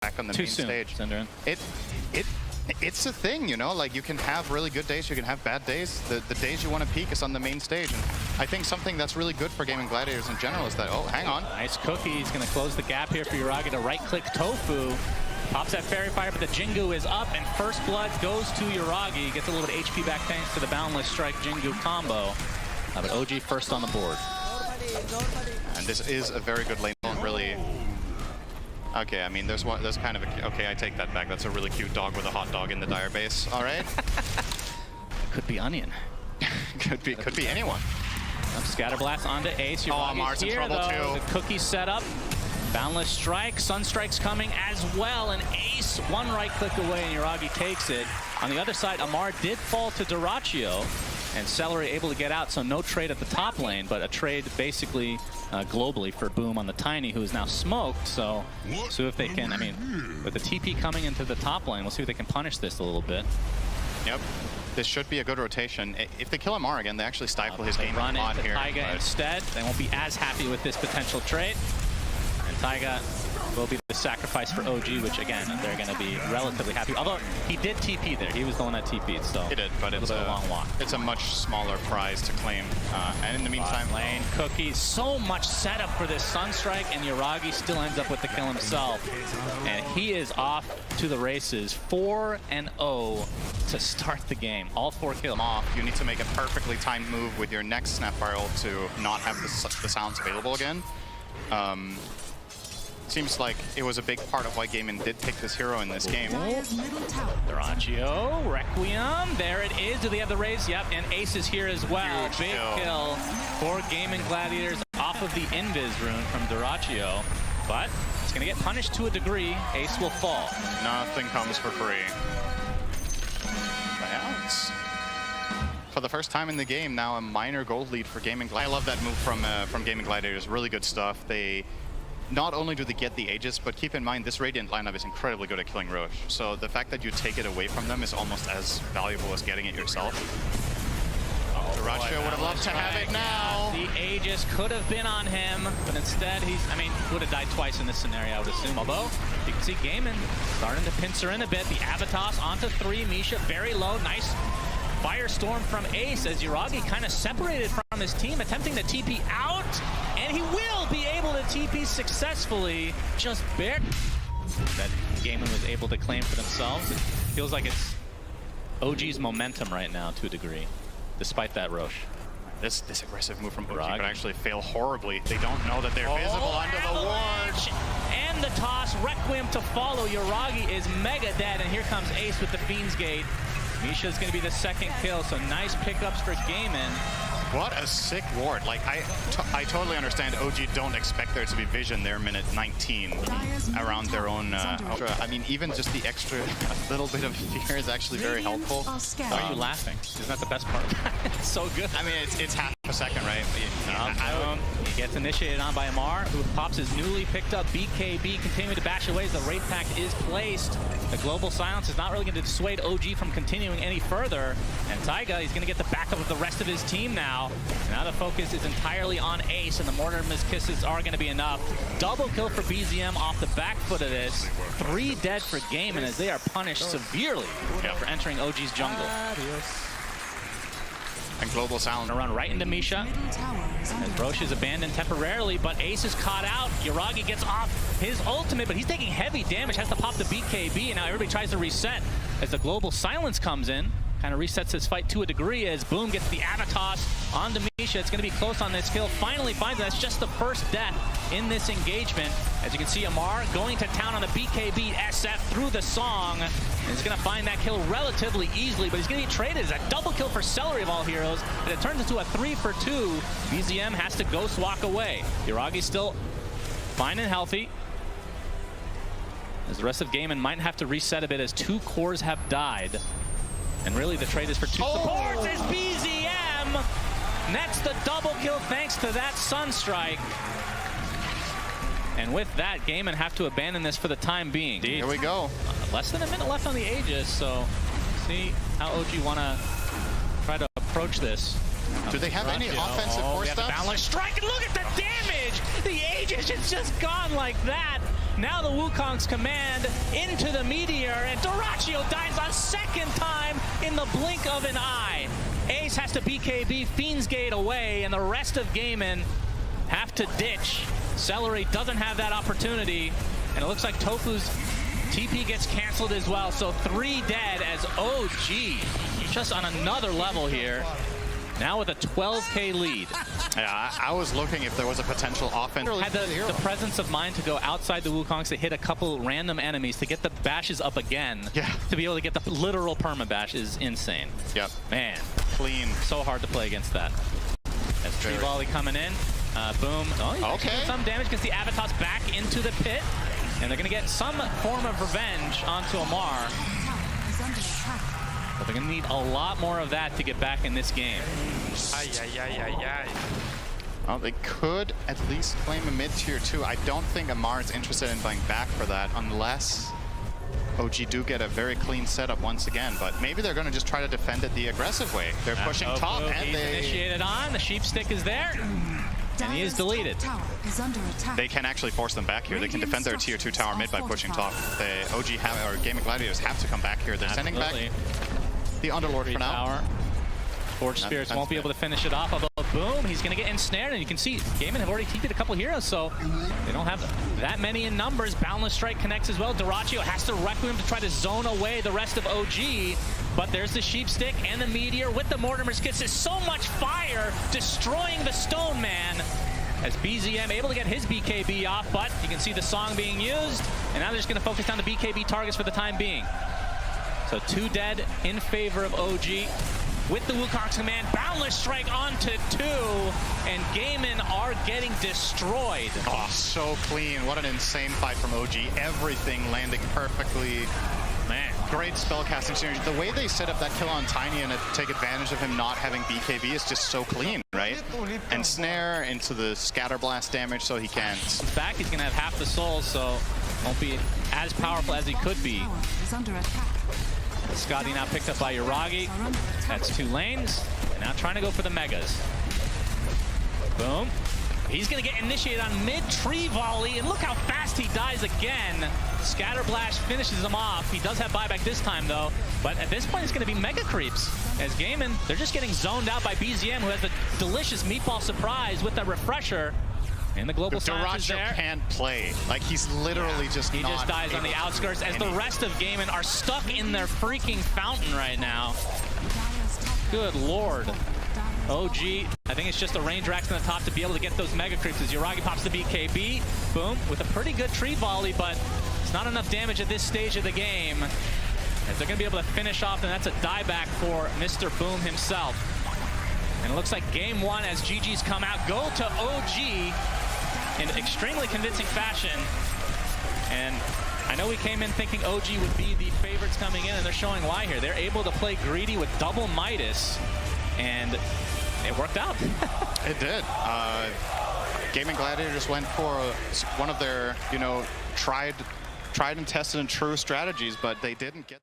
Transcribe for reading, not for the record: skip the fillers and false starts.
back on the main stage. It's a thing, you know, like you can have really good days, you can have bad days. The days you want to peak is on the main stage. And I think something that's really good for gaming Gladiators in general is that, oh, hang on. Nice cookie. He's going to close the gap here for Yuragi to right-click Tofu. Pops that Fairy Fire, but the Jingu is up, and First Blood goes to Yuragi. Gets a little bit of HP back thanks to the Boundless Strike Jingu combo. But OG first on the board. And this is a very good lane, really. Okay, I mean, there's kind of a, okay, I take that back. That's a really cute dog with a hot dog in the dire base. All right. Could be Onion. could be anyone. Scatterblast onto Ace. Yuragi's Mars here, in trouble though. too. The cookie set up. Boundless Strike. Sunstrike's coming as well. And Ace, one right click away, and Yuragi takes it. On the other side, Amar did fall to Dyrachyo. And Celery able to get out, so no trade at the top lane, but a trade basically globally for Boom on the Tiny, who is now smoked. So see if they can, I mean, with the TP coming into the top lane, we'll see if they can punish this a little bit. Yep. This should be a good rotation. If they kill Amar again, they actually stifle his game run a lot into here. Taiga instead. They won't be as happy with this potential trade. And Taiga will be the sacrifice for OG, which again, they're going to be relatively happy. Although he did TP there. He was the one that TP'd, so he did, but it's a long walk. It's a much smaller prize to claim. And in the meantime, lane cookie. So much setup for this Sunstrike, and Yuragi still ends up with the kill himself. And he is off to the races. 4-0 to start the game. All 4 kills. Off. You need to make a perfectly timed move with your next Snapfire ult to not have the sounds available again. Seems like it was a big part of why Gaming did pick this hero in this game. Dyrachyo, Requiem, there it is. Do they have the raise? Yep, and Ace is here as well. Huge Big kill for Gaming Gladiators off of the Invis rune from Dyrachyo. But it's going to get punished to a degree. Ace will fall. Nothing comes for free. But for the first time in the game, now a minor gold lead for Gaming Gladiators. I love that move from Gaming Gladiators. Really good stuff. Not only do they get the Aegis, but keep in mind this Radiant lineup is incredibly good at killing Roche. So the fact that you take it away from them is almost as valuable as getting it yourself. Dyrachyo would have loved to have it now. The Aegis could have been on him, but instead would have died twice in this scenario, I would assume. Although, you can see Gaiman starting to pincer in a bit. The Avatos onto 3, Misha very low, nice Firestorm from Ace as Yuragi kind of separated from his team, attempting to TP out, and he will be able to TP successfully. Just bare that Gaiman was able to claim for themselves. It feels like it's OG's momentum right now to a degree, despite that Roche. This aggressive move from OG could actually fail horribly. They don't know that they're visible under the ward. And the toss, Requiem to follow. Yuragi is mega dead, and here comes Ace with the Fiend's Gate. Misha's going to be the second kill, so nice pickups for Gaiman. What a sick ward. Like, I totally understand OG don't expect there to be vision there minute 19 around their own I mean, even just the extra little bit of fear is actually very helpful. Why are you laughing? Isn't that the best part? It's so good. I mean, it's half a second, right? He gets initiated on by Amar, who pops his newly picked up BKB, continuing to bash away as the Wraith Pact is placed. The Global Silence is not really going to dissuade OG from continuing any further. And Taiga, he's going to get the backup of the rest of his team now. Now the focus is entirely on Ace, and the Mortimer's Kisses are going to be enough. Double kill for BZM off the back foot of this. 3 dead for Gaiman as they are punished severely for entering OG's jungle. And Global Silence run right into Misha as Roche is abandoned temporarily, but Ace is caught out. Yuragi gets off his ultimate, but he's taking heavy damage, has to pop the BKB, and now everybody tries to reset as the Global Silence comes in. Kind of resets his fight to a degree as Boom gets the Avatos onto Misha. It's going to be close on this kill. Finally finds it. That's just the first death in this engagement. As you can see, Amar going to town on the BKB SF through the song. And he's going to find that kill relatively easily, but he's going to be traded as a double kill for Celery of all heroes. And it turns into a 3 for 2. BZM has to ghost walk away. Yuragi's still fine and healthy, as the rest of Gaiman might have to reset a bit as 2 cores have died. And really the trade is for 2 supports as BZM nets the double kill thanks to that Sunstrike. And with that, Gaiman have to abandon this for the time being. Here we go. Less than a minute left on the Aegis, so see how OG want to try to approach this. Do they have any offensive force stuff? Boundless Strike, and look at the damage! The Aegis is just gone like that. Now the Wukong's command into the meteor, and Dyrachyo dies a second time in the blink of an eye. Ace has to BKB Fiend's Gate away, and the rest of Gaimin have to ditch. Celery doesn't have that opportunity, and it looks like Tofu's TP gets canceled as well. So 3 dead as OG just on another level here. Now with a 12K lead. Yeah, I was looking if there was a potential offense. Had the presence of mind to go outside the Wukongs to hit a couple random enemies to get the bashes up again. Yeah. To be able to get the literal perma bash is insane. Yep. Man. Clean. So hard to play against that. As Tree Volley coming in. Boom. Oh, okay. Some damage gets the Avatos back into the pit. And they're going to get some form of revenge onto Amar. But they're going to need a lot more of that to get back in this game. Well, they could at least claim a mid-tier 2. I don't think Amar is interested in going back for that unless OG do get a very clean setup once again. But maybe they're going to just try to defend it the aggressive way. They're pushing top and they initiated on. The sheep stick is there. And he is deleted. They can actually force them back here. They can defend their tier 2 tower mid by pushing top. The OG have, or Gaming Gladiators have to come back here. They're sending back the Underlord for now. Tower. Forge Spirits won't be able to finish it off, although boom, he's going to get ensnared, and you can see Gaimin have already TP'd a couple heroes, so they don't have that many in numbers. Boundless Strike connects as well. Dyrachyo has to Requiem to try to zone away the rest of OG, but there's the Sheep Stick and the Meteor with the Mortimer's Kiss. There's so much fire destroying the Stone Man, as BZM able to get his BKB off, but you can see the song being used, and now they're just going to focus on the BKB targets for the time being. So 2 dead in favor of OG. With the Wukong's command, Boundless Strike onto 2, and Gaimin are getting destroyed. Oh, so clean. What an insane fight from OG. Everything landing perfectly. Man. Great spellcasting synergy. The way they set up that kill on Tiny and take advantage of him not having BKB is just so clean, right? And snare into the scatter blast damage so he can't. He's back, he's gonna have half the soul, so won't be as powerful as he could be. Scotty now picked up by Yuragi. That's 2 lanes. And now trying to go for the megas. Boom. He's going to get initiated on mid-tree volley, and look how fast he dies again. Scatter Blast finishes him off. He does have buyback this time, though. But at this point, it's going to be mega creeps. As Gaimin, they're just getting zoned out by BZM, who has a delicious meatball surprise with that refresher. And the global silence is there. Can't play. Like, he's literally just He just dies on the outskirts as the rest of Gaimin are stuck in their freaking fountain right now. Good lord. OG, I think it's just a range racks on the top to be able to get those mega creeps as Yuragi pops the BKB. Boom, with a pretty good tree volley, but it's not enough damage at this stage of the game. As they're going to be able to finish off, and that's a dieback for Mr. Boom himself. And it looks like game 1 as GG's come out, go to OG in extremely convincing fashion. And I know we came in thinking OG would be the favorites coming in, and they're showing why here. They're able to play greedy with double Midas, and it worked out. It did. Gaming Gladiators went for one of their, tried and tested and true strategies, but they didn't get